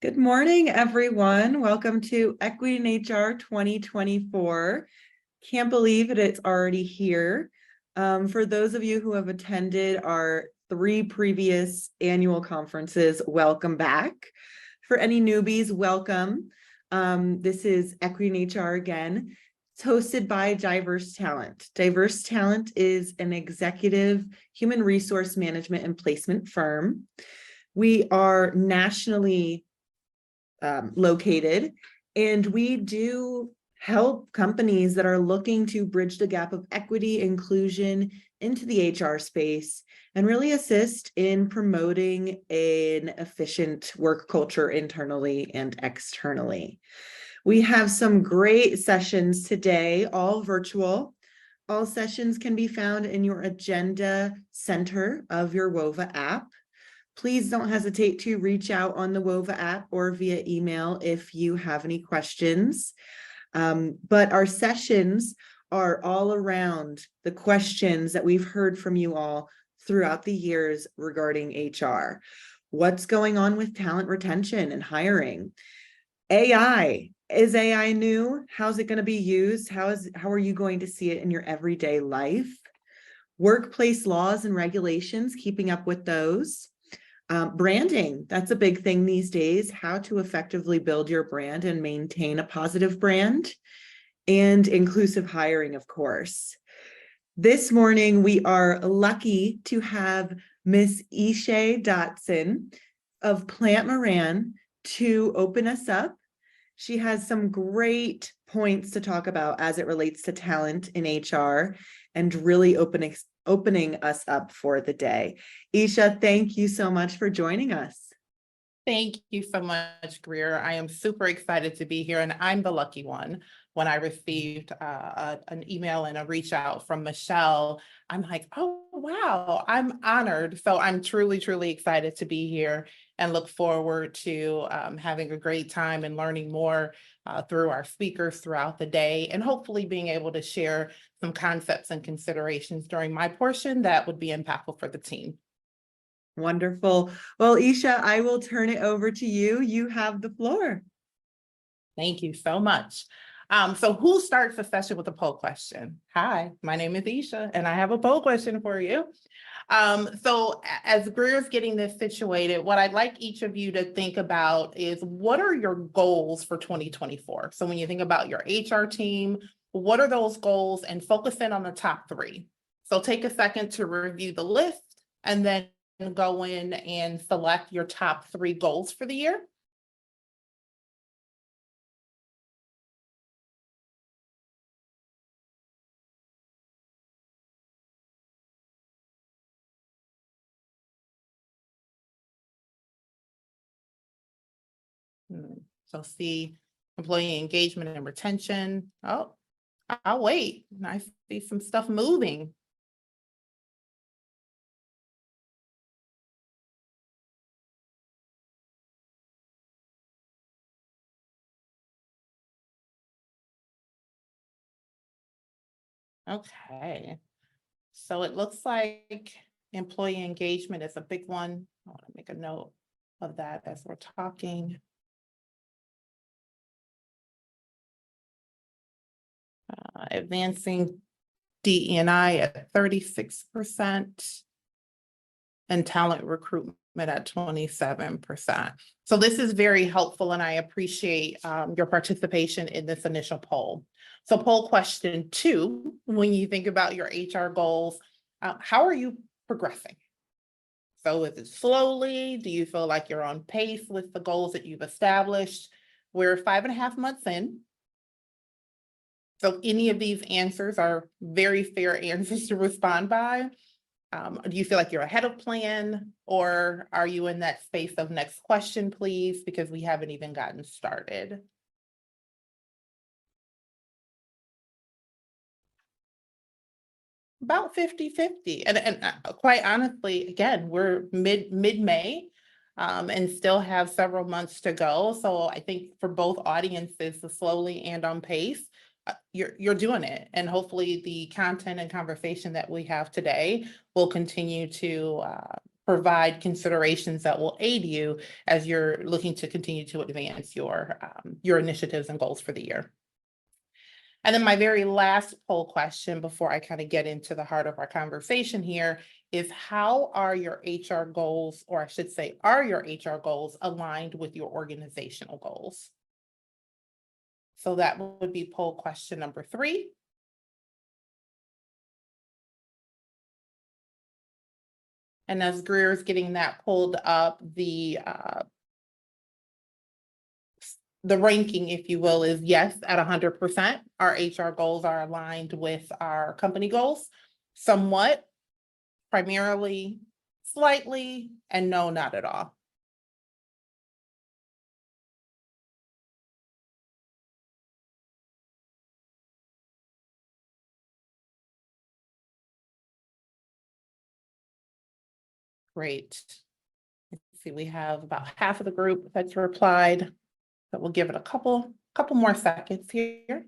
Good morning, everyone. Welcome to Equity in HR 2024. Can't believe it's already here. For those of you who have attended our 3 previous annual conferences, welcome back. For any newbies, welcome. This is Equity in HR again. It's hosted by Diverse Talent. Diverse Talent is an executive human resource management and placement firm. We are nationally located, and we do help companies that are looking to bridge the gap of equity inclusion into the HR space and really assist in promoting an efficient work culture internally and externally. We have some great sessions today, all virtual. All sessions can be found in your agenda center of your WOVA app. Please don't hesitate to reach out on the WOVA app or via email if you have any questions. But our sessions are all around the questions that we've heard from you all throughout the years regarding HR. What's going on with talent retention and hiring? AI. Is AI new? How's it going to be used? How are you going to see it in your everyday life? Workplace laws and regulations, keeping up with those. Branding, that's a big thing these days, how to effectively build your brand and maintain a positive brand, and inclusive hiring, of course. This morning, we are lucky to have Miss Isha Dotson of Plant Moran to open us up. She has some great points to talk about as it relates to talent in HR and really opening us up for the day. Isha, thank you so much for joining us. Thank you so much, Greer. I am super excited to be here, and I'm the lucky one. When I received an email and a reach out from Michelle, I'm like, oh, wow, I'm honored. So I'm truly, truly excited to be here and look forward to having a great time and learning more through our speakers throughout the day, and hopefully being able to share some concepts and considerations during my portion that would be impactful for the team. Wonderful. Well, Isha, I will turn it over to you. You have the floor. Thank you so much. So who starts the session with a poll question? Hi, my name is Isha, and I have a poll question for you. So as Greer's getting this situated, what I'd like each of you to think about is, what are your goals for 2024? So when you think about your HR team, what are those goals, and focus in on the top 3. So take a second to review the list and then go in and select your top 3 goals for the year. So see employee engagement and retention. Oh, I'll wait. I see some stuff moving. Okay, so it looks like employee engagement is a big one. I want to make a note of that as we're talking. Advancing DE&I at 36% and talent recruitment at 27%. So this is very helpful, and I appreciate your participation in this initial poll. So poll question 2, when you think about your HR goals, how are you progressing? So is it slowly? Do you feel like you're on pace with the goals that you've established? We're 5.5 months in. So any of these answers are very fair answers to respond by. Do you feel like you're ahead of plan, or are you in that space of next question, please, because we haven't even gotten started? About 50-50. And quite honestly, again, we're mid-May and still have several months to go. So I think for both audiences, the slowly and on pace, you're doing it. And hopefully the content and conversation that we have today will continue to provide considerations that will aid you as you're looking to continue to advance your initiatives and goals for the year. And then my very last poll question before I kind of get into the heart of our conversation here is, how are your HR goals, or I should say, are your HR goals aligned with your organizational goals? So that would be poll question number 3. And as Greer is getting that pulled up, the ranking, if you will, is yes at 100%. Our HR goals are aligned with our company goals, somewhat, primarily, slightly, and no, not at all. Great. Let's see, we have about half of the group that's replied, but we'll give it a couple more seconds here.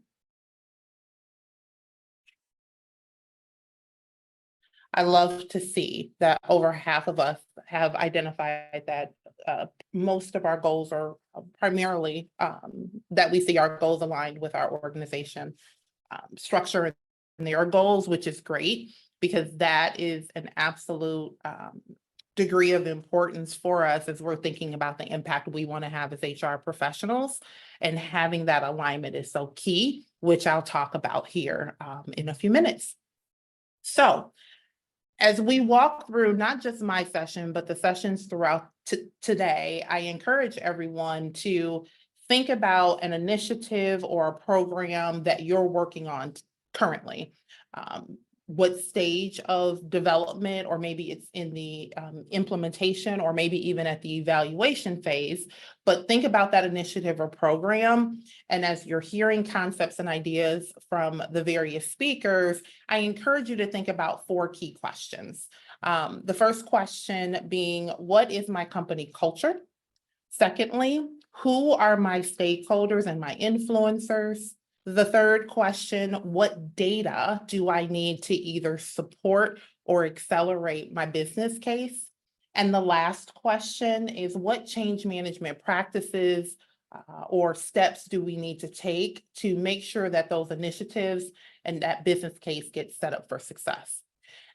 I love to see that over half of us have identified that most of our goals are primarily that we see our goals aligned with our organization structure and their goals, which is great, because that is an absolute degree of importance for us as we're thinking about the impact we want to have as HR professionals. And having that alignment is so key, which I'll talk about here in a few minutes. So as we walk through not just my session, but the sessions throughout today, I encourage everyone to think about an initiative or a program that you're working on currently. What stage of development, or maybe it's in the implementation, or maybe even at the evaluation phase, but think about that initiative or program. And as you're hearing concepts and ideas from the various speakers, I encourage you to think about 4 key questions. The first question being, what is my company culture? Secondly, who are my stakeholders and my influencers? The third question, what data do I need to either support or accelerate my business case? And the last question is, what change management practices or steps do we need to take to make sure that those initiatives and that business case gets set up for success?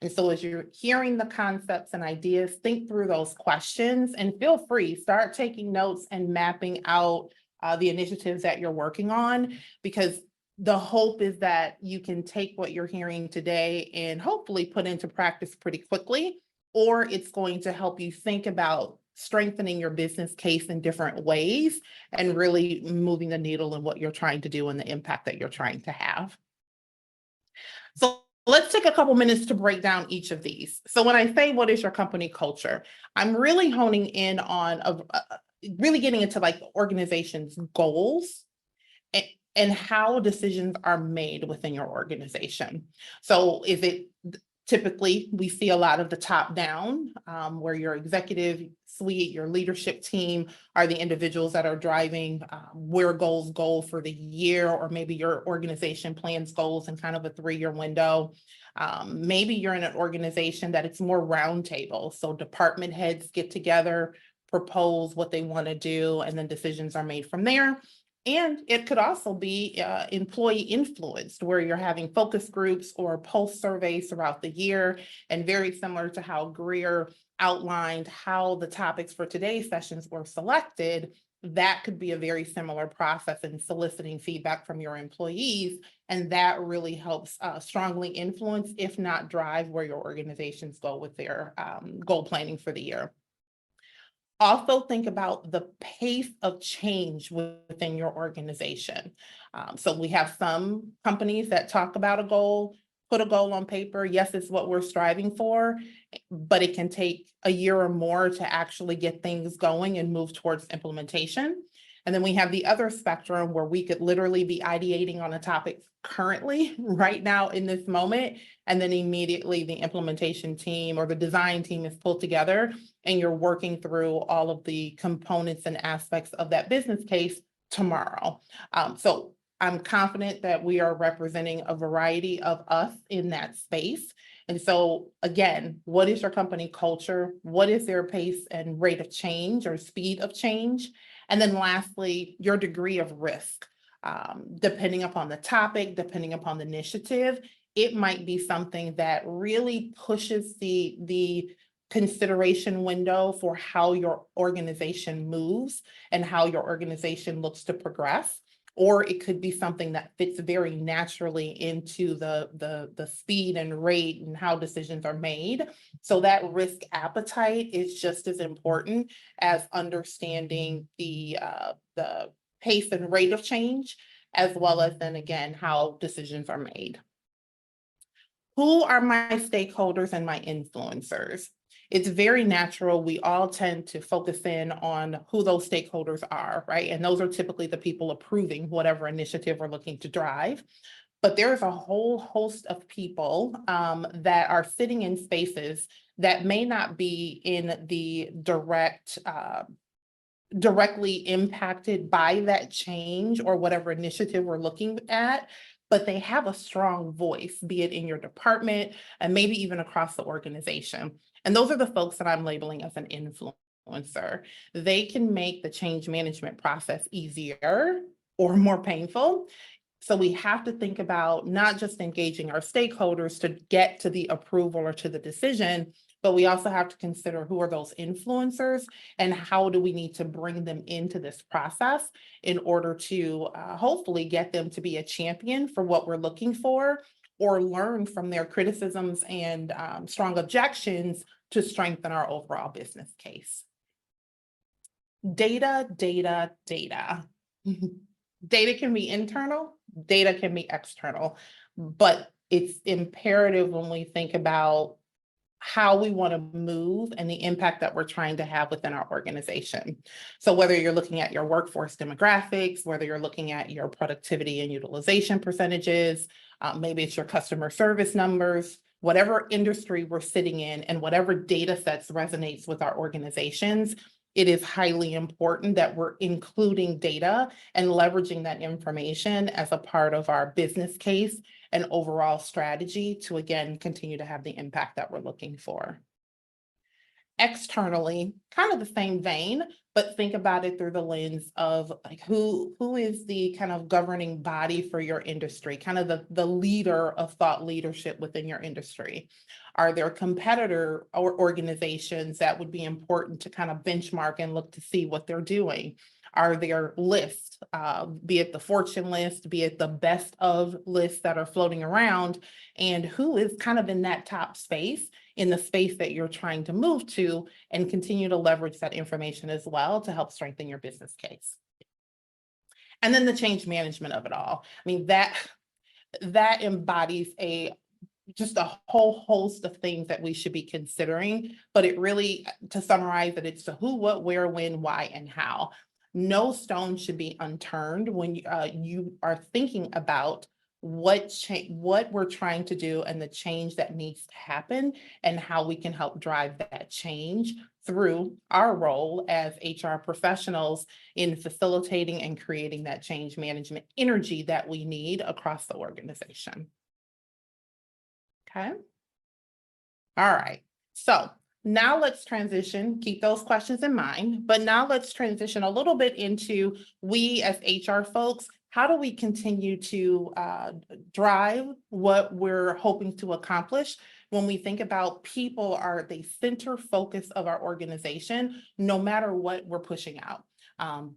And so as you're hearing the concepts and ideas, think through those questions and feel free, start taking notes and mapping out the initiatives that you're working on, because the hope is that you can take what you're hearing today and hopefully put into practice pretty quickly, or it's going to help you think about strengthening your business case in different ways and really moving the needle in what you're trying to do and the impact that you're trying to have. So let's take a couple minutes to break down each of these. So when I say, what is your company culture, I'm really honing in on really getting into like the organization's goals and how decisions are made within your organization. So is it typically, we see a lot of the top down, where your executive suite, your leadership team are the individuals that are driving where goals go for the year, or maybe your organization plans goals in kind of a 3-year window. Maybe you're in an organization that it's more roundtable. So department heads get together, propose what they want to do, and then decisions are made from there. And it could also be employee influenced, where you're having focus groups or pulse surveys throughout the year. And very similar to how Greer outlined how the topics for today's sessions were selected, that could be a very similar process in soliciting feedback from your employees. And that really helps strongly influence, if not drive, where your organizations go with their goal planning for the year. Also think about the pace of change within your organization. So we have some companies that talk about a goal, put a goal on paper. Yes, it's what we're striving for, but it can take a year or more to actually get things going and move towards implementation. And then we have the other spectrum where we could literally be ideating on a topic currently, right now in this moment, and then immediately the implementation team or the design team is pulled together and you're working through all of the components and aspects of that business case tomorrow. So I'm confident that we are representing a variety of us in that space. And so again, what is your company culture? What is their pace and rate of change or speed of change? And then lastly, your degree of risk. Depending upon the topic, depending upon the initiative, it might be something that really pushes the consideration window for how your organization moves and how your organization looks to progress. Or it could be something that fits very naturally into the speed and rate and how decisions are made. So that risk appetite is just as important as understanding the pace and rate of change, as well as then again, how decisions are made. Who are my stakeholders and my influencers? It's very natural. We all tend to focus in on who those stakeholders are, right? And those are typically the people approving whatever initiative we're looking to drive. But there's a whole host of people that are sitting in spaces that may not be in the directly impacted by that change or whatever initiative we're looking at, but they have a strong voice, be it in your department and maybe even across the organization. And those are the folks that I'm labeling as an influencer. They can make the change management process easier or more painful. So we have to think about not just engaging our stakeholders to get to the approval or to the decision, but we also have to consider who are those influencers and how do we need to bring them into this process in order to hopefully get them to be a champion for what we're looking for, or learn from their criticisms and strong objections to strengthen our overall business case. Data, data, data. Data can be internal, data can be external, but it's imperative when we think about how we want to move and the impact that we're trying to have within our organization. So whether you're looking at your workforce demographics, whether you're looking at your productivity and utilization percentages, maybe it's your customer service numbers, whatever industry we're sitting in and whatever data sets resonates with our organizations, it is highly important that we're including data and leveraging that information as a part of our business case and overall strategy to, again, continue to have the impact that we're looking for. Externally, kind of the same vein, but think about it through the lens of like who is the kind of governing body for your industry, kind of the leader of thought leadership within your industry. Are there competitor or organizations that would be important to kind of benchmark and look to see what they're doing? Are there lists, be it the Fortune list, be it the best of lists that are floating around, and who is kind of in that top space, in the space that you're trying to move to, and continue to leverage that information as well to help strengthen your business case. And then the change management of it all. I mean, that embodies just a whole host of things that we should be considering, but it really, to summarize it, it's the who, what, where, when, why, and how. No stone should be unturned when you are thinking about what we're trying to do and the change that needs to happen and how we can help drive that change through our role as HR professionals in facilitating and creating that change management energy that we need across the organization. Okay. All right. So now let's transition, keep those questions in mind, but now let's transition a little bit into we as HR folks, how do we continue to drive what we're hoping to accomplish when we think about people are the center focus of our organization, no matter what we're pushing out,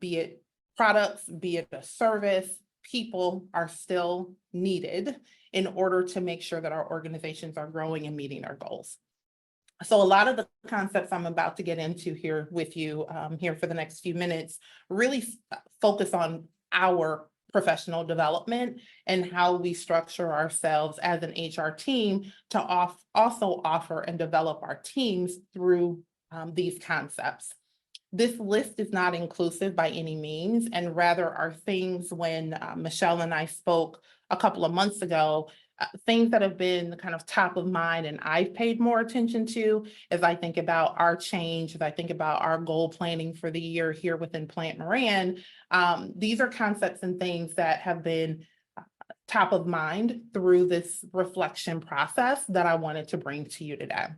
be it products, be it a service, people are still needed in order to make sure that our organizations are growing and meeting their goals. So a lot of the concepts I'm about to get into here with you here for the next few minutes really focus on our professional development and how we structure ourselves as an HR team to also offer and develop our teams through these concepts. This list is not inclusive by any means, and rather are things when Michelle and I spoke a couple of months ago, things that have been kind of top of mind and I've paid more attention to as I think about our change, as I think about our goal planning for the year here within Plant Moran. These are concepts and things that have been top of mind through this reflection process that I wanted to bring to you today.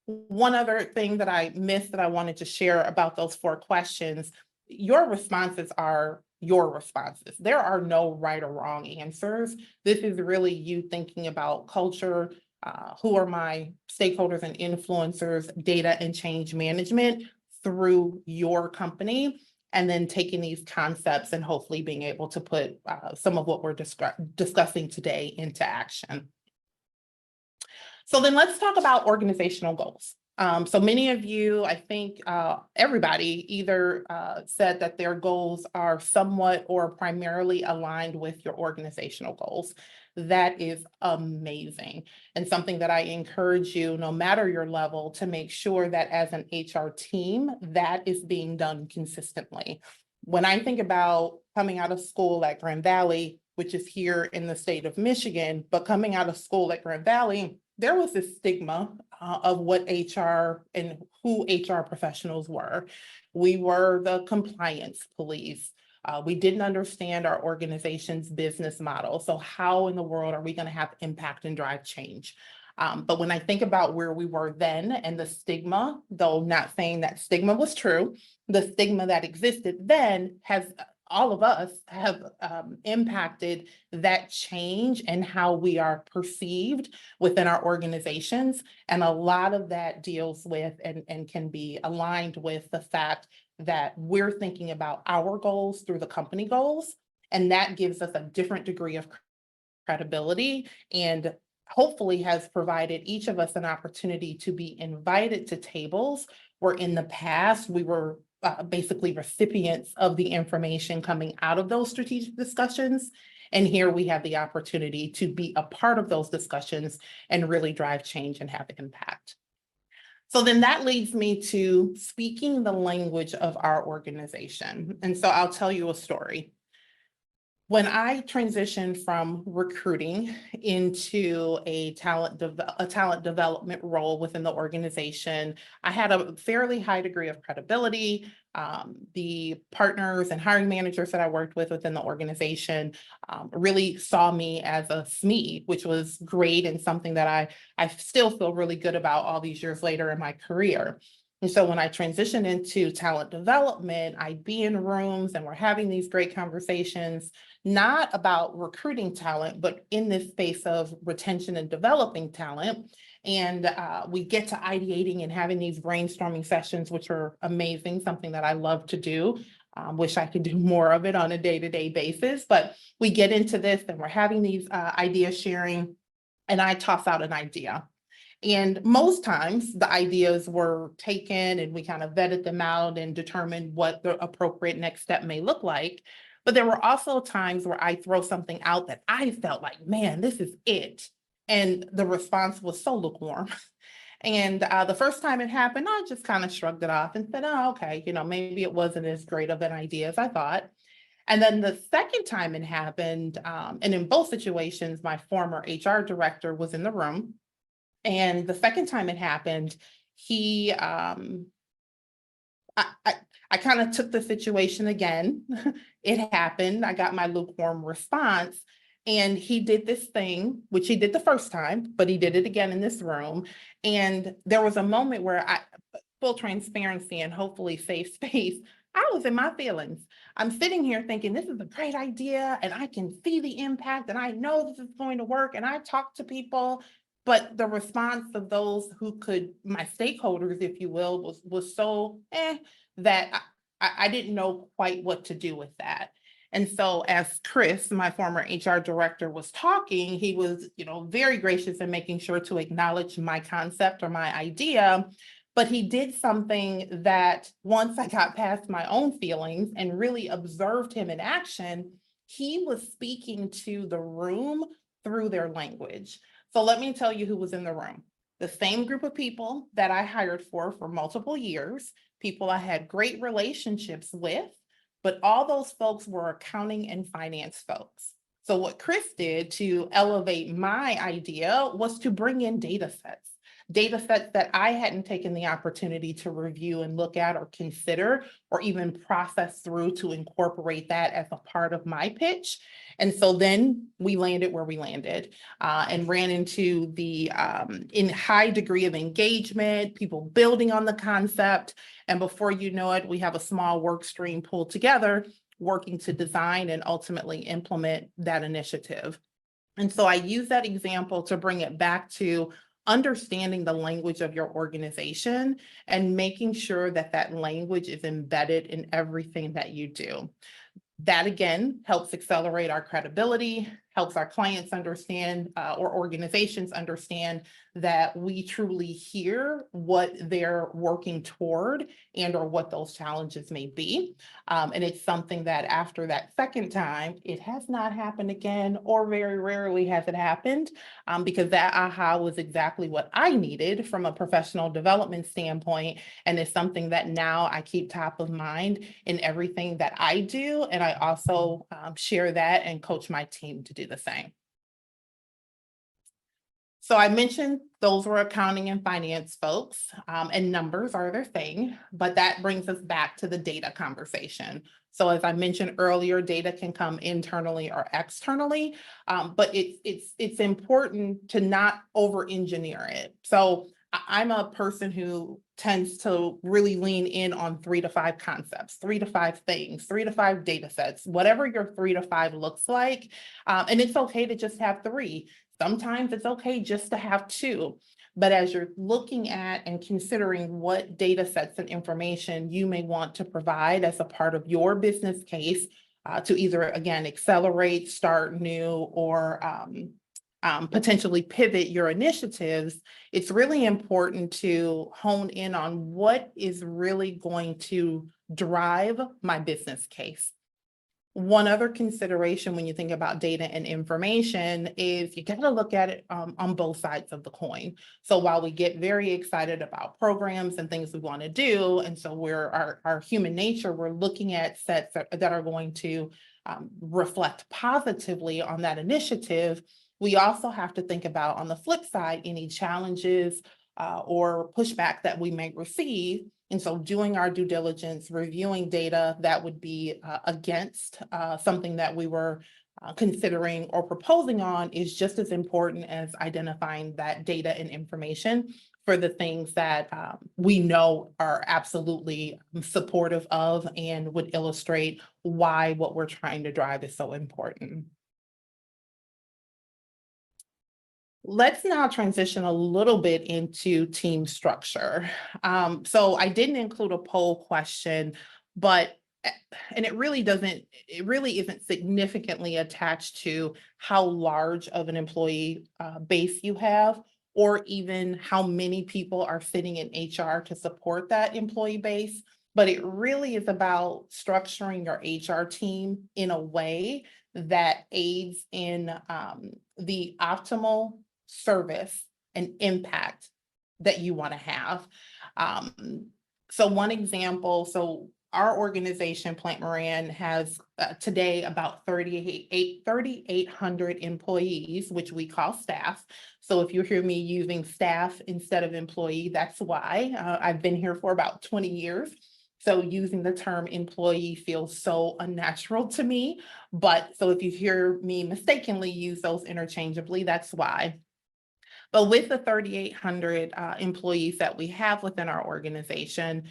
One other thing that I missed that I wanted to share about those 4 questions, your responses are your responses. There are no right or wrong answers. This is really you thinking about culture, who are my stakeholders and influencers, data and change management through your company, and then taking these concepts and hopefully being able to put some of what we're discussing today into action. So then let's talk about organizational goals. So many of you, I think everybody either said that their goals are somewhat or primarily aligned with your organizational goals. That is amazing, and something that I encourage you, no matter your level, to make sure that as an HR team, that is being done consistently. When I think about coming out of school at Grand Valley, which is here in the state of Michigan, but coming out of school at Grand Valley, there was this stigma of what HR and who HR professionals were. We were the compliance police. We didn't understand our organization's business model. So how in the world are we going to have impact and drive change? But when I think about where we were then and the stigma, though not saying that stigma was true, the stigma that existed then has all of us have impacted that change and how we are perceived within our organizations. And a lot of that deals with and can be aligned with the fact that we're thinking about our goals through the company goals. And that gives us a different degree of credibility and hopefully has provided each of us an opportunity to be invited to tables where in the past we were basically recipients of the information coming out of those strategic discussions. And here we have the opportunity to be a part of those discussions and really drive change and have impact. So then that leads me to speaking the language of our organization. And so I'll tell you a story. When I transitioned from recruiting into a talent development role within the organization, I had a fairly high degree of credibility. The partners and hiring managers that I worked with within the organization really saw me as a SME, which was great and something that I still feel really good about all these years later in my career. And so when I transitioned into talent development, I'd be in rooms and we're having these great conversations, not about recruiting talent, but in this space of retention and developing talent. And we get to ideating and having these brainstorming sessions, which are amazing, something that I love to do. Wish I could do more of it on a day-to-day basis, but we get into this and we're having these idea sharing, and I toss out an idea. And most times the ideas were taken and we kind of vetted them out and determined what the appropriate next step may look like. But there were also times where I throw something out that I felt like, man, this is it. And the response was so lukewarm. And the first time it happened, I just kind of shrugged it off and said, oh, okay, maybe it wasn't as great of an idea as I thought. And then the second time it happened, and in both situations, my former HR director was in the room. And the second time it happened, he, I kind of took the situation again. It happened. I got my lukewarm response. And he did this thing, which he did the first time, but he did it again in this room. And there was a moment where full transparency and hopefully safe space, I was in my feelings. I'm sitting here thinking, this is a great idea and I can see the impact and I know this is going to work. And I talk to people. But the response of those who could, my stakeholders, if you will, was so that I didn't know quite what to do with that. And so as Chris, my former HR director, was talking, he was, very gracious in making sure to acknowledge my concept or my idea. But he did something that once I got past my own feelings and really observed him in action, he was speaking to the room through their language. So let me tell you who was in the room. The same group of people that I hired for multiple years, people I had great relationships with, but all those folks were accounting and finance folks. So what Chris did to elevate my idea was to bring in data sets that I hadn't taken the opportunity to review and look at or consider or even process through to incorporate that as a part of my pitch. And so then we landed where we landed and ran into the in high degree of engagement, people building on the concept. And before you know it, we have a small work stream pulled together, working to design and ultimately implement that initiative. And so I use that example to bring it back to understanding the language of your organization and making sure that that language is embedded in everything that you do. That again helps accelerate our credibility, helps our clients understand or organizations understand that we truly hear what they're working toward and or what those challenges may be. And it's something that after that second time, it has not happened again, or very rarely has it happened, because that aha was exactly what I needed from a professional development standpoint. And it's something that now I keep top of mind in everything that I do. And I also share that and coach my team to do the same. So I mentioned those were accounting and finance folks, and numbers are their thing, but that brings us back to the data conversation. So as I mentioned earlier, data can come internally or externally, but it's important to not over-engineer it. So I'm a person who tends to really lean in on 3 to 5 concepts, 3 to 5 things, 3 to 5 data sets, whatever your 3 to 5 looks like. And it's okay to just have 3. Sometimes it's okay just to have 2, but as you're looking at and considering what data sets and information you may want to provide as a part of your business case to either, again, accelerate, start new, or potentially pivot your initiatives, it's really important to hone in on what is really going to drive my business case. One other consideration when you think about data and information is you got to look at it on both sides of the coin. So while we get very excited about programs and things we want to do, and so we're our human nature, we're looking at sets that are going to reflect positively on that initiative. We also have to think about, on the flip side, any challenges or pushback that we may receive. And so doing our due diligence, reviewing data that would be against something that we were considering or proposing on is just as important as identifying that data and information for the things that we know are absolutely supportive of and would illustrate why what we're trying to drive is so important. Let's now transition a little bit into team structure. So I didn't include a poll question, but and it really isn't significantly attached to how large of an employee base you have, or even how many people are sitting in HR to support that employee base. But it really is about structuring your HR team in a way that aids in the optimal service and impact that you want to have. So one example, so our organization, Plant Moran, has today about 3,800 employees, which we call staff. So if you hear me using staff instead of employee, that's why. I've been here for about 20 years. So using the term employee feels so unnatural to me. But so if you hear me mistakenly use those interchangeably, that's why. But with the 3,800 employees that we have within our organization,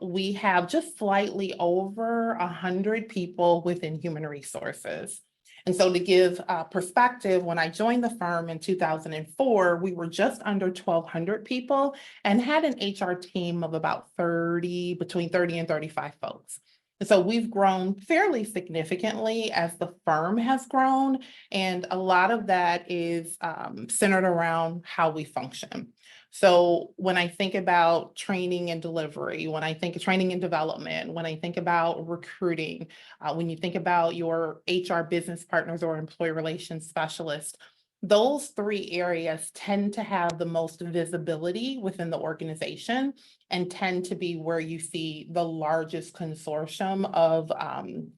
we have just slightly over 100 people within human resources. And so to give perspective, when I joined the firm in 2004, we were just under 1,200 people and had an HR team of about between 30 and 35 folks. And so we've grown fairly significantly as the firm has grown, and a lot of that is centered around how we function. So when I think about training and delivery, when I think of training and development, when I think about recruiting, when you think about your HR business partners or employee relations specialists, those 3 areas tend to have the most visibility within the organization and tend to be where you see the largest consortium of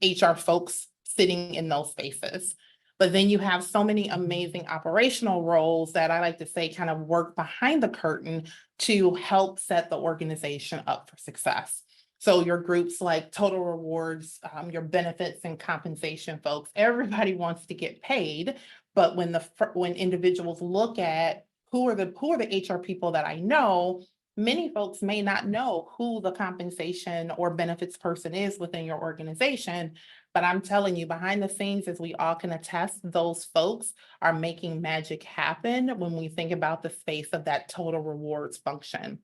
HR folks sitting in those spaces. But then you have so many amazing operational roles that I like to say kind of work behind the curtain to help set the organization up for success. So your groups like total rewards, your benefits and compensation folks, everybody wants to get paid. But when individuals look at who are the HR people that I know, many folks may not know who the compensation or benefits person is within your organization. But I'm telling you, behind the scenes, as we all can attest, those folks are making magic happen when we think about the space of that total rewards function.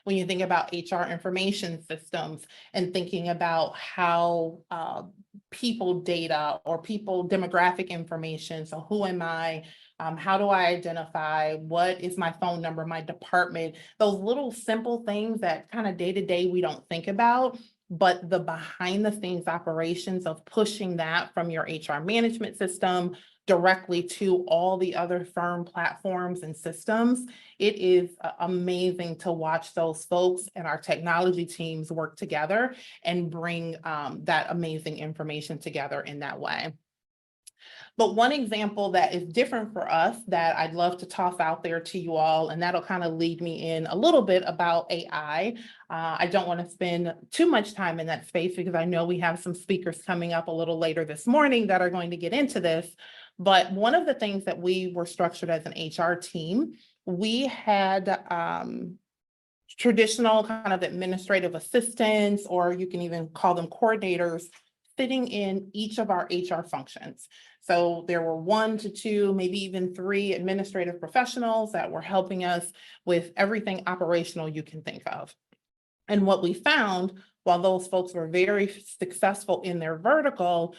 When you think about HR information systems and thinking about how people data or people demographic information. So who am I? How do I identify? What is my phone number, my department? Those little simple things that kind of day to day we don't think about, but the behind the scenes operations of pushing that from your HR management system directly to all the other firm platforms and systems. It is amazing to watch those folks and our technology teams work together and bring that amazing information together in that way. But one example that is different for us that I'd love to toss out there to you all, and that'll kind of lead me in a little bit about AI. I don't want to spend too much time in that space because I know we have some speakers coming up a little later this morning that are going to get into this. But one of the things that we were structured as an HR team, we had traditional kind of administrative assistants, or you can even call them coordinators, sitting in each of our HR functions. So there were 1 to 2, maybe even 3 administrative professionals that were helping us with everything operational you can think of. And what we found, while those folks were very successful in their vertical,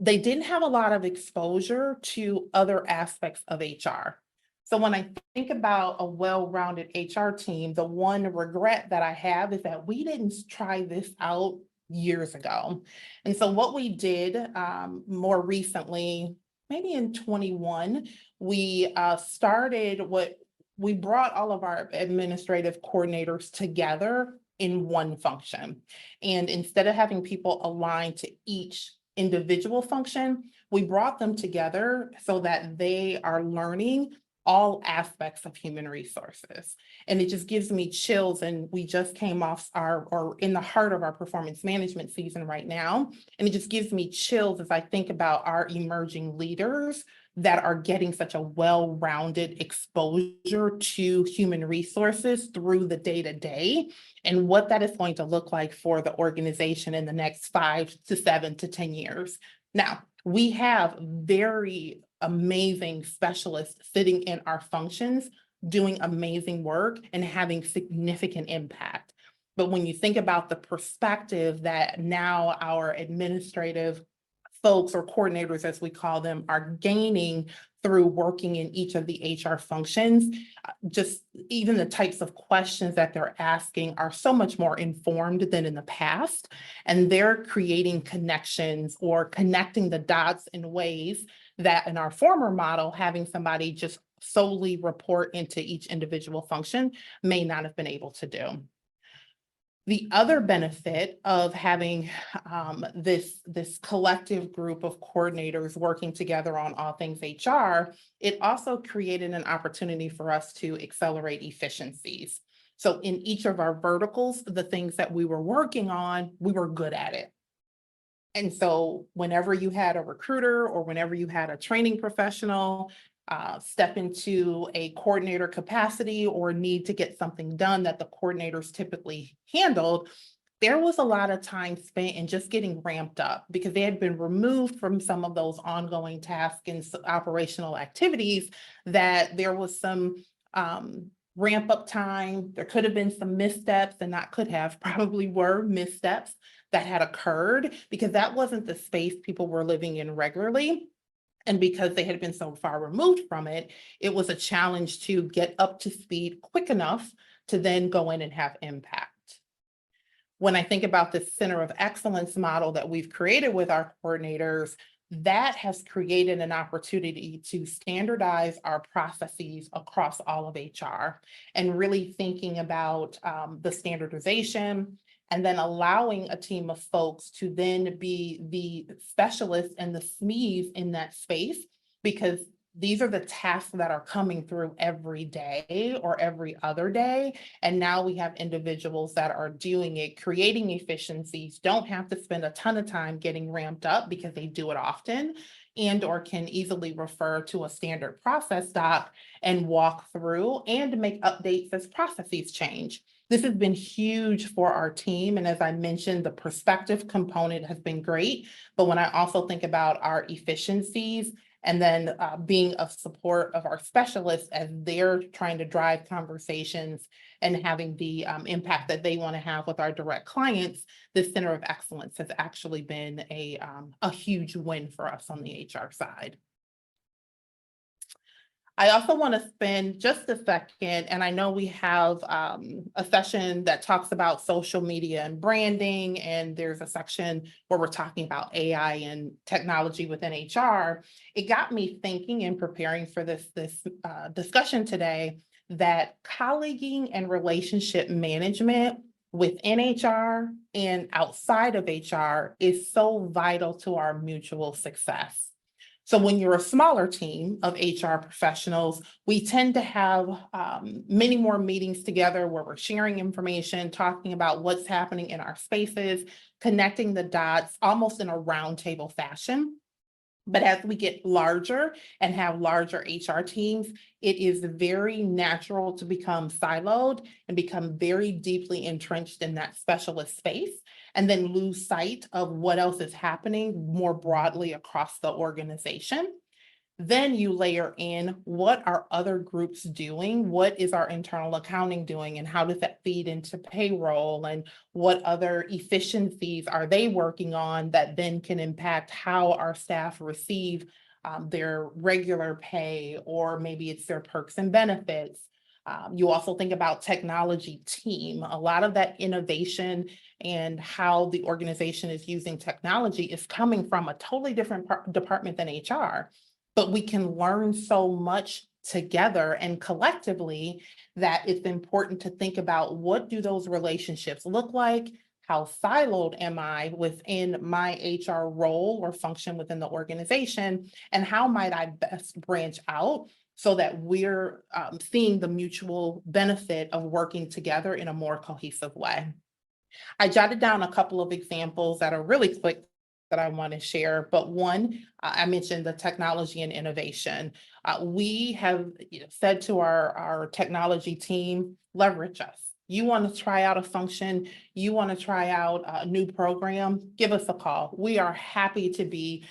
they didn't have a lot of exposure to other aspects of HR. So when I think about a well-rounded HR team, the one regret that I have is that we didn't try this out years ago. And so what we did more recently, maybe in 21, we we brought all of our administrative coordinators together in one function. And instead of having people aligned to each individual function, we brought them together so that they are learning all aspects of human resources. And it just gives me chills. And we just came off or in the heart of our performance management season right now. And it just gives me chills as I think about our emerging leaders that are getting such a well-rounded exposure to human resources through the day-to-day and what that is going to look like for the organization in the next 5 to 7 to 10 years. Now, we have very amazing specialists sitting in our functions, doing amazing work and having significant impact. But when you think about the perspective that now our administrative folks or coordinators, as we call them, are gaining through working in each of the HR functions, just even the types of questions that they're asking are so much more informed than in the past. And they're creating connections or connecting the dots in ways that in our former model, having somebody just solely report into each individual function may not have been able to do. The other benefit of having this collective group of coordinators working together on all things HR, it also created an opportunity for us to accelerate efficiencies. So in each of our verticals, the things that we were working on, we were good at it. And so whenever you had a recruiter or whenever you had a training professional step into a coordinator capacity or need to get something done that the coordinators typically handled, there was a lot of time spent in just getting ramped up because they had been removed from some of those ongoing tasks and operational activities, that there was some ramp up time. There could have been some missteps, and not could have, probably were missteps that had occurred because that wasn't the space people were living in regularly. And because they had been so far removed from it, it was a challenge to get up to speed quick enough to then go in and have impact. When I think about the Center of Excellence model that we've created with our coordinators, that has created an opportunity to standardize our processes across all of HR and really thinking about the standardization, and then allowing a team of folks to then be the specialists and the SMEs in that space, because these are the tasks that are coming through every day or every other day. And now we have individuals that are doing it, creating efficiencies, don't have to spend a ton of time getting ramped up because they do it often, and or can easily refer to a standard process doc and walk through and make updates as processes change. This has been huge for our team. And as I mentioned, the perspective component has been great. But when I also think about our efficiencies, and then being of support of our specialists as they're trying to drive conversations and having the impact that they want to have with our direct clients, the Center of Excellence has actually been a huge win for us on the HR side. I also want to spend just a second, and I know we have a session that talks about social media and branding, and there's a section where we're talking about AI and technology within HR. It got me thinking in preparing for this discussion today that colleaguing and relationship management within HR and outside of HR is so vital to our mutual success. So when you're a smaller team of HR professionals, we tend to have many more meetings together where we're sharing information, talking about what's happening in our spaces, connecting the dots, almost in a roundtable fashion. But as we get larger and have larger HR teams, it is very natural to become siloed and become very deeply entrenched in that specialist space, and then lose sight of what else is happening more broadly across the organization. Then you layer in, what are other groups doing? What is our internal accounting doing? And how does that feed into payroll? And what other efficiencies are they working on that then can impact how our staff receive their regular pay, or maybe it's their perks and benefits? You also think about technology team. A lot of that innovation and how the organization is using technology is coming from a totally different department than HR. But we can learn so much together and collectively that it's important to think about, what do those relationships look like? How siloed am I within my HR role or function within the organization? And how might I best branch out so that we're seeing the mutual benefit of working together in a more cohesive way? I jotted down a couple of examples that are really quick that I want to share, but one, I mentioned the technology and innovation. We have said to our technology team, leverage us. You want to try out a function, you want to try out a new program, give us a call. We are happy to be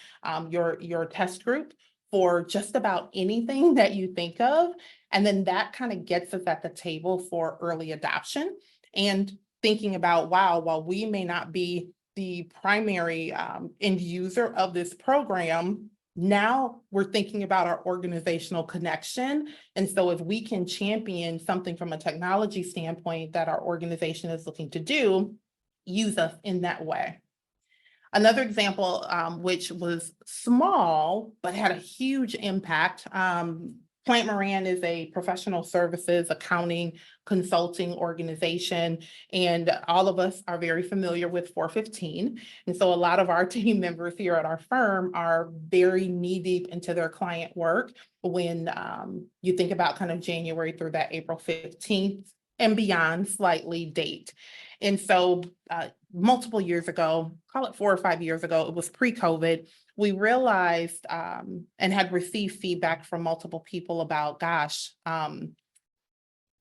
your test group for just about anything that you think of. And then that kind of gets us at the table for early adoption and thinking about, wow, while we may not be the primary end user of this program, now we're thinking about our organizational connection. And so if we can champion something from a technology standpoint that our organization is looking to do, use us in that way. Another example, which was small, but had a huge impact. Plant Moran is a professional services, accounting, consulting organization, and all of us are very familiar with 415. And so a lot of our team members here at our firm are very knee-deep into their client work when you think about kind of January through that April 15th and beyond slightly date. And so multiple years ago, call it 4 or 5 years ago, it was pre-COVID, we realized and had received feedback from multiple people about, gosh,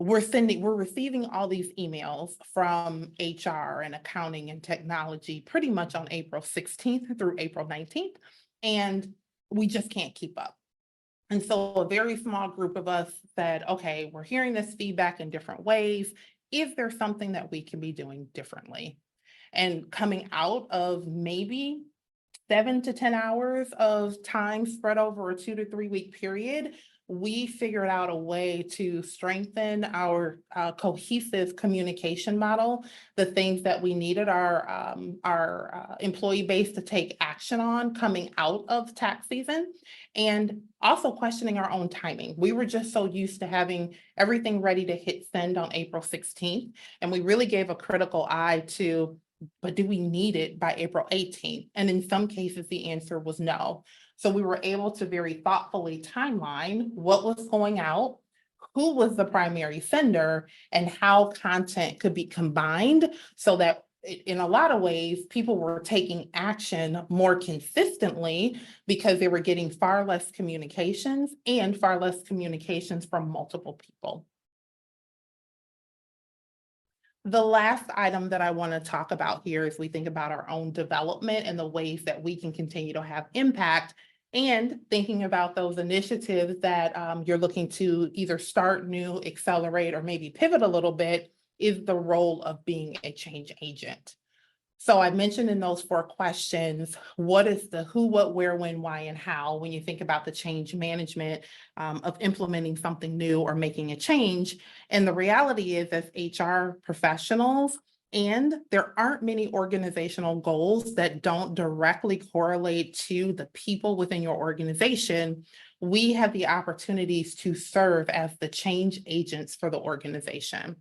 we're receiving all these emails from HR and accounting and technology pretty much on April 16th through April 19th, and we just can't keep up. And so a very small group of us said, okay, we're hearing this feedback in different ways. Is there something that we can be doing differently? And coming out of maybe 7 to 10 hours of time spread over a 2 to 3 week period, we figured out a way to strengthen our cohesive communication model, the things that we needed our employee base to take action on coming out of tax season, and also questioning our own timing. We were just so used to having everything ready to hit send on April 16th, and we really gave a critical eye to, but do we need it by April 18th? And in some cases, the answer was no. So we were able to very thoughtfully timeline what was going out, who was the primary sender, and how content could be combined so that in a lot of ways, people were taking action more consistently because they were getting far less communications from multiple people. The last item that I want to talk about here is we think about our own development and the ways that we can continue to have impact, and thinking about those initiatives that you're looking to either start new, accelerate, or maybe pivot a little bit, is the role of being a change agent. So I mentioned in those 4 questions, what is the who, what, where, when, why, and how, when you think about the change management of implementing something new or making a change. And the reality is, as HR professionals, and there aren't many organizational goals that don't directly correlate to the people within your organization, we have the opportunities to serve as the change agents for the organization.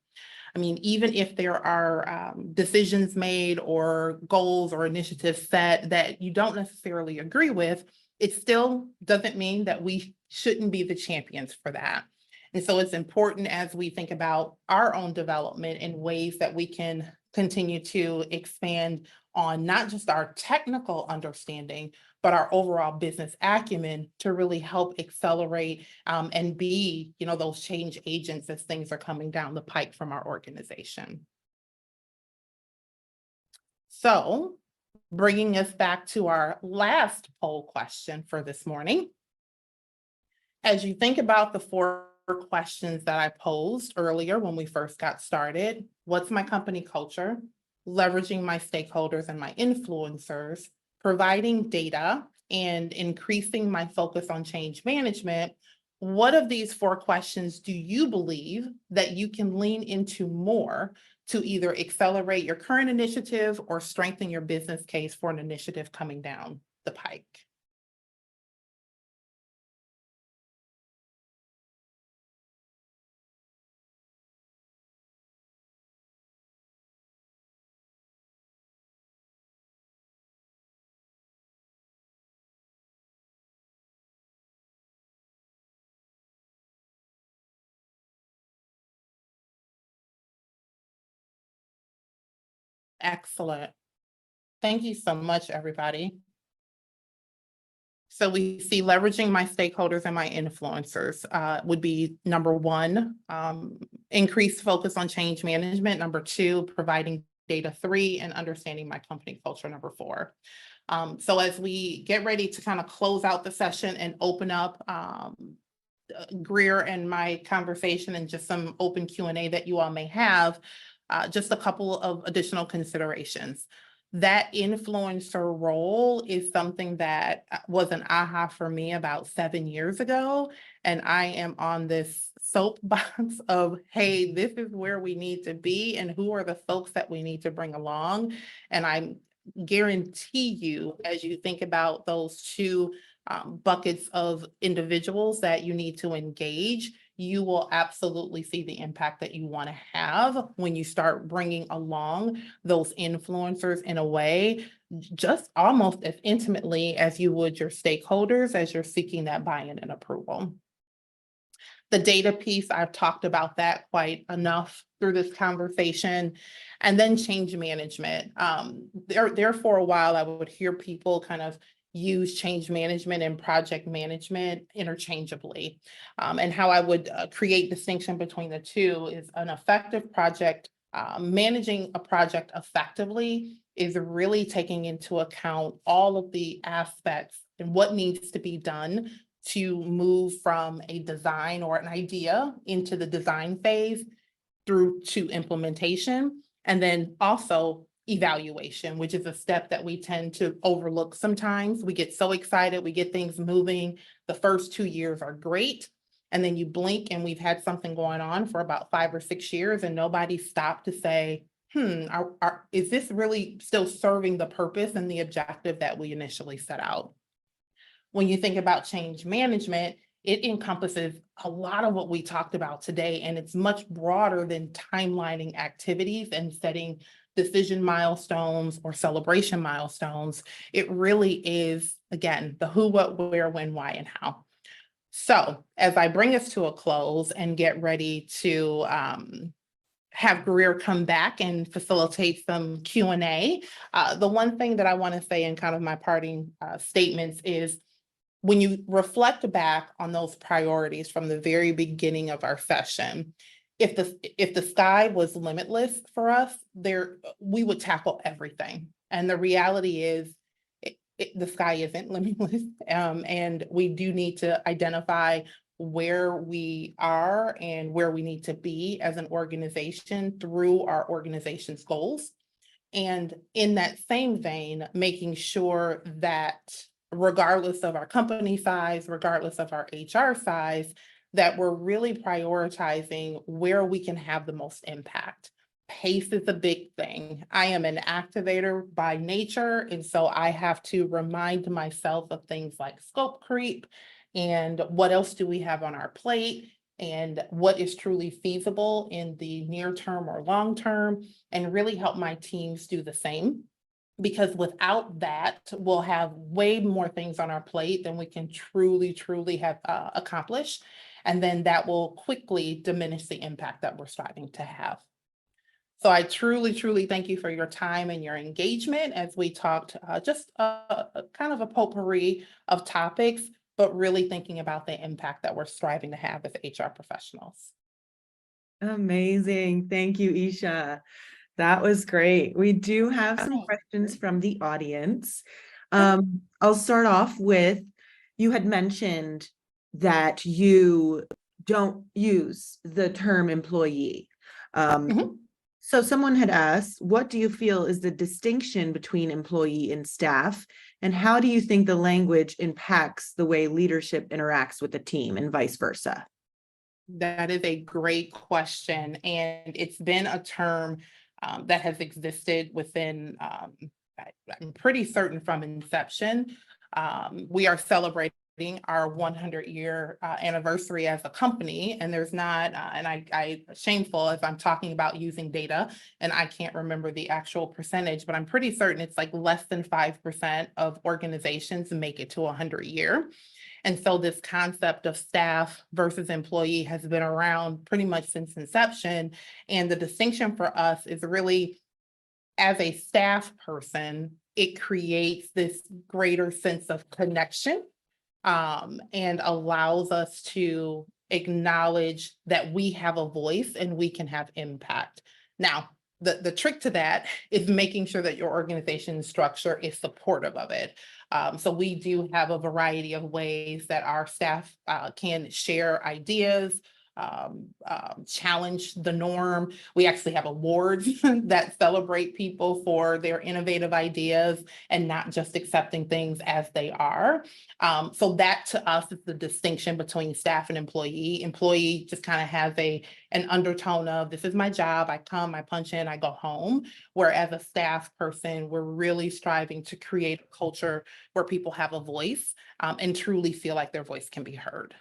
I mean, even if there are decisions made or goals or initiatives set that you don't necessarily agree with, it still doesn't mean that we shouldn't be the champions for that. And so it's important as we think about our own development in ways that we can continue to expand on not just our technical understanding, but our overall business acumen to really help accelerate and be, those change agents as things are coming down the pike from our organization. So bringing us back to our last poll question for this morning. As you think about the 4 questions that I posed earlier when we first got started, what's my company culture? Leveraging my stakeholders and my influencers, providing data, and increasing my focus on change management. What of these 4 questions do you believe that you can lean into more to either accelerate your current initiative or strengthen your business case for an initiative coming down the pike? Excellent. Thank you so much, everybody. So we see leveraging my stakeholders and my influencers would be number 1, increased focus on change management. Number 2, providing data. 3, and understanding my company culture. Number 4. So as we get ready to kind of close out the session and open up Greer and my conversation and just some open Q&A that you all may have, just a couple of additional considerations. That influencer role is something that was an aha for me about 7 years ago. And I am on this soapbox of, hey, this is where we need to be and who are the folks that we need to bring along. And I guarantee you, as you think about those 2 buckets of individuals that you need to engage, you will absolutely see the impact that you want to have when you start bringing along those influencers in a way, just almost as intimately as you would your stakeholders as you're seeking that buy-in and approval. The data piece, I've talked about that quite enough through this conversation. And then change management. There for a while, I would hear people kind of use change management and project management interchangeably. And how I would create distinction between the 2 is an effective project. Managing a project effectively is really taking into account all of the aspects and what needs to be done to move from a design or an idea into the design phase through to implementation. And then also evaluation, which is a step that we tend to overlook sometimes. We get so excited, we get things moving. The first 2 years are great. And then you blink and we've had something going on for about 5 or 6 years and nobody stopped to say, is this really still serving the purpose and the objective that we initially set out? When you think about change management, it encompasses a lot of what we talked about today, and it's much broader than timelining activities and setting decision milestones or celebration milestones. It really is, again, the who, what, where, when, why, and how. So as I bring us to a close and get ready to have Greer come back and facilitate some Q&A, the one thing that I want to say in kind of my parting statements is, when you reflect back on those priorities from the very beginning of our session, if the sky was limitless for us, we would tackle everything. And the reality is the sky isn't limitless. And we do need to identify where we are and where we need to be as an organization through our organization's goals. And in that same vein, making sure that regardless of our company size, regardless of our HR size, that we're really prioritizing where we can have the most impact. Pace is a big thing. I am an activator by nature, and so I have to remind myself of things like scope creep and what else do we have on our plate and what is truly feasible in the near term or long term, and really help my teams do the same. Because without that, we'll have way more things on our plate than we can truly have accomplished. And then that will quickly diminish the impact that we're striving to have. So I truly thank you for your time and your engagement as we talked just kind of a potpourri of topics, but really thinking about the impact that we're striving to have as HR professionals. Amazing. Thank you, Isha. That was great. We do have some questions from the audience. I'll start off with, you had mentioned that you don't use the term employee. So someone had asked, what do you feel is the distinction between employee and staff? And how do you think the language impacts the way leadership interacts with the team and vice versa? That is a great question. And it's been a term that has existed within, I'm pretty certain from inception. We are celebrating our 100-year anniversary as a company, and there's not, and I shameful if I'm talking about using data, and I can't remember the actual percentage, but I'm pretty certain it's like less than 5% of organizations make it to 100-year. And so this concept of staff versus employee has been around pretty much since inception. And the distinction for us is really, as a staff person, it creates this greater sense of connection and allows us to acknowledge that we have a voice and we can have impact. Now, the trick to that is making sure that your organization structure is supportive of it. So we do have a variety of ways that our staff can share ideas, challenge the norm. We actually have awards that celebrate people for their innovative ideas and not just accepting things as they are. So that to us is the distinction between staff and employee. Employee just kind of has an undertone of, this is my job, I come, I punch in, I go home. Whereas a staff person, we're really striving to create a culture where people have a voice and truly feel like their voice can be heard.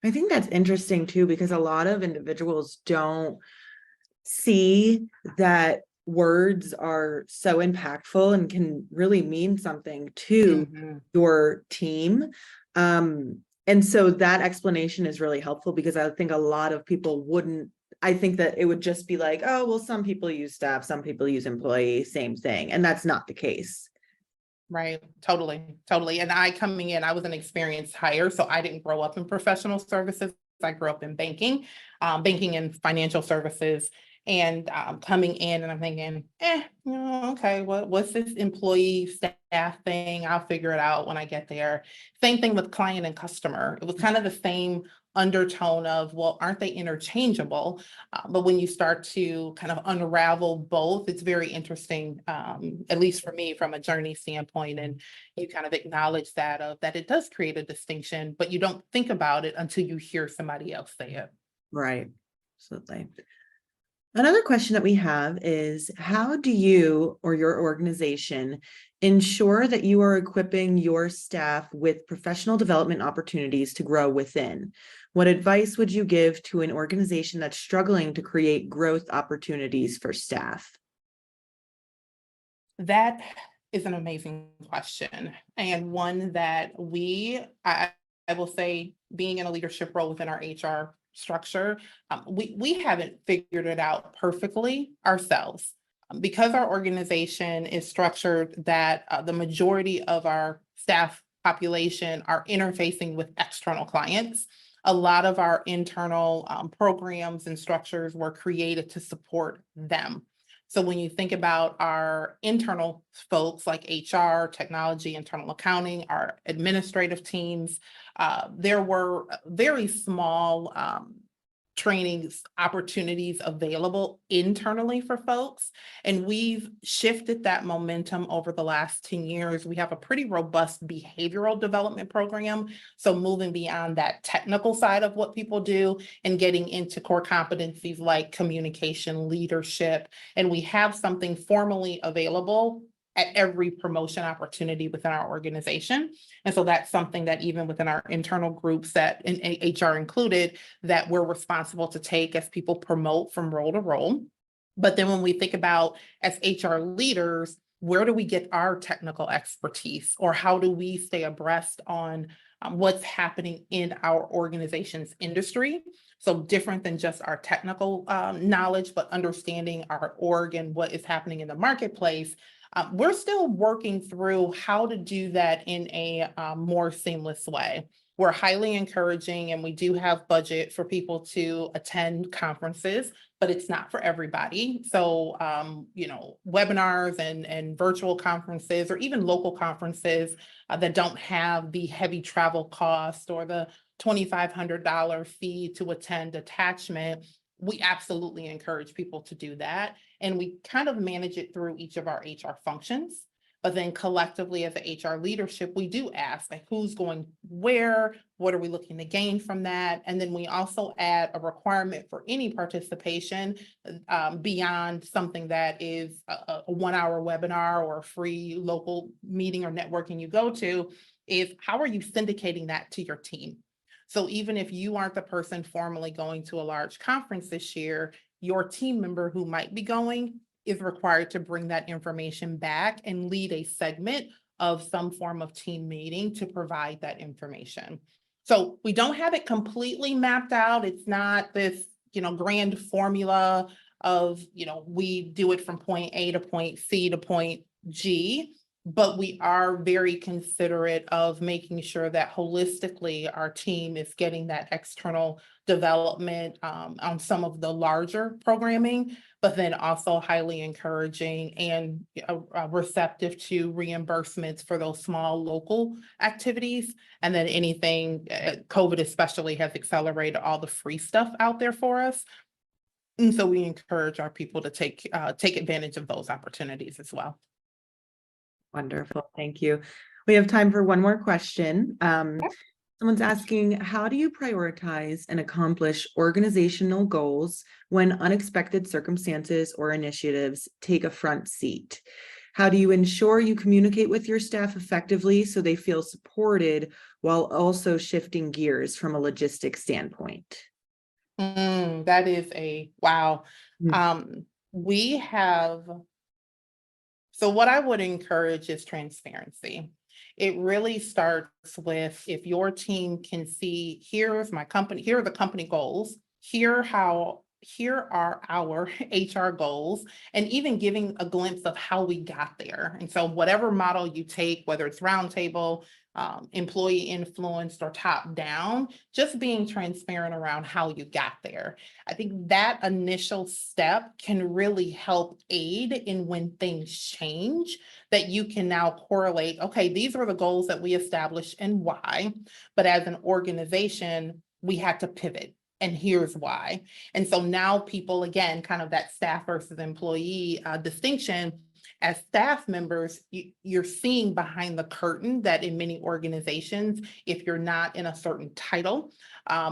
I think that's interesting too, because a lot of individuals don't see that words are so impactful and can really mean something to your team. And so that explanation is really helpful, because I think a lot of people wouldn't, I think that it would just be like, oh, well, some people use staff, some people use employee, same thing. And that's not the case. Right. Totally. And I coming in, I was an experienced hire, so I didn't grow up in professional services. I grew up in banking and financial services. And coming in and I'm thinking, okay, what's this employee staff thing? I'll figure it out when I get there. Same thing with client and customer. It was kind of the same undertone of, well, aren't they interchangeable? But when you start to kind of unravel both, it's very interesting, at least for me, from a journey standpoint. And you kind of acknowledge that it does create a distinction, but you don't think about it until you hear somebody else say it. Right. Absolutely. Another question that we have is, how do you or your organization ensure that you are equipping your staff with professional development opportunities to grow within? What advice would you give to an organization that's struggling to create growth opportunities for staff? That is an amazing question, and one that I will say, being in a leadership role within our HR structure, we haven't figured it out perfectly ourselves. Because our organization is structured that the majority of our staff population are interfacing with external clients, a lot of our internal programs and structures were created to support them. So when you think about our internal folks like HR, technology, internal accounting, our administrative teams, there were very small trainings opportunities available internally for folks. And we've shifted that momentum over the last 10 years. We have a pretty robust behavioral development program. So moving beyond that technical side of what people do and getting into core competencies like communication, leadership. And we have something formally available at every promotion opportunity within our organization. And so that's something that even within our internal groups, that in HR included, that we're responsible to take as people promote from role to role. But then when we think about as HR leaders, where do we get our technical expertise, or how do we stay abreast on what's happening in our organization's industry? So different than just our technical knowledge, but understanding our org and what is happening in the marketplace. We're still working through how to do that in a more seamless way. We're highly encouraging, and we do have budget for people to attend conferences, but it's not for everybody. So, webinars and virtual conferences, or even local conferences that don't have the heavy travel cost or the $2,500 fee to attend attachment, we absolutely encourage people to do that. And we kind of manage it through each of our HR functions. But then collectively as a HR leadership, we do ask, like, who's going where, what are we looking to gain from that? And then we also add a requirement for any participation beyond something that is a 1-hour webinar or a free local meeting or networking you go to, is how are you syndicating that to your team? So even if you aren't the person formally going to a large conference this year, your team member who might be going is required to bring that information back and lead a segment of some form of team meeting to provide that information. So we don't have it completely mapped out. It's not this, grand formula of, we do it from point A to point C to point G. But we are very considerate of making sure that holistically our team is getting that external development on some of the larger programming, but then also highly encouraging and receptive to reimbursements for those small local activities. And then anything, COVID especially has accelerated all the free stuff out there for us. And so we encourage our people to take advantage of those opportunities as well. Wonderful. Thank you. We have time for one more question. Someone's asking, how do you prioritize and accomplish organizational goals when unexpected circumstances or initiatives take a front seat? How do you ensure you communicate with your staff effectively so they feel supported while also shifting gears from a logistics standpoint? That is a wow. We have. So what I would encourage is transparency. It really starts with, if your team can see, here's my company, here are the company goals, here are our HR goals, and even giving a glimpse of how we got there. And so whatever model you take, whether it's roundtable, employee influenced, or top down, just being transparent around how you got there. I think that initial step can really help aid in when things change, that you can now correlate, okay, these are the goals that we established and why. But as an organization, we had to pivot. And here's why. And so now people, again, kind of that staff versus employee distinction, as staff members, you're seeing behind the curtain that in many organizations, if you're not in a certain title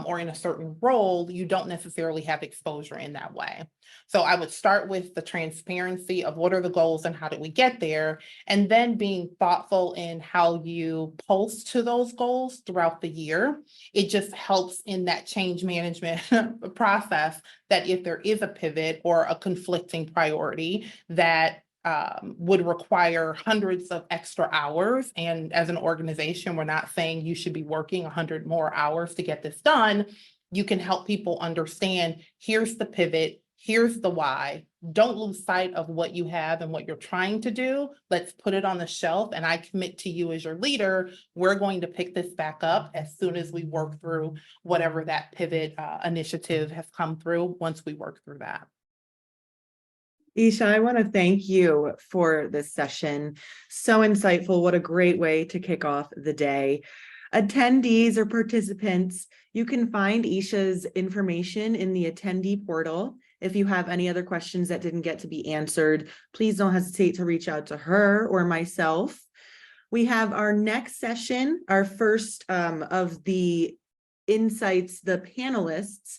or in a certain role, you don't necessarily have exposure in that way. So I would start with the transparency of what are the goals and how did we get there, and then being thoughtful in how you post to those goals throughout the year. It just helps in that change management process that if there is a pivot or a conflicting priority that would require hundreds of extra hours. And as an organization, we're not saying you should be working 100 more hours to get this done. You can help people understand, here's the pivot, here's the why. Don't lose sight of what you have and what you're trying to do. Let's put it on the shelf. And I commit to you as your leader, we're going to pick this back up as soon as we work through whatever that pivot initiative has come through once we work through that. Isha, I want to thank you for this session. So insightful. What a great way to kick off the day. Attendees or participants, you can find Isha's information in the attendee portal. If you have any other questions that didn't get to be answered, please don't hesitate to reach out to her or myself. We have our next session, our first of the insights, the panelists,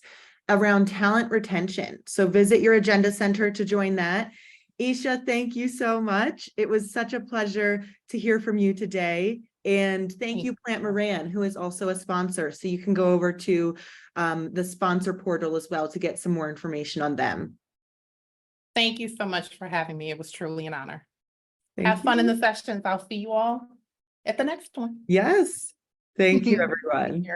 around talent retention. So visit your agenda center to join that. Isha, thank you so much. It was such a pleasure to hear from you today. And thank you, Plant Moran, who is also a sponsor. So you can go over to the sponsor portal as well to get some more information on them. Thank you so much for having me. It was truly an honor. Thank Have fun you. in the sessions. I'll see you all at the next one. Yes. Thank you, everyone.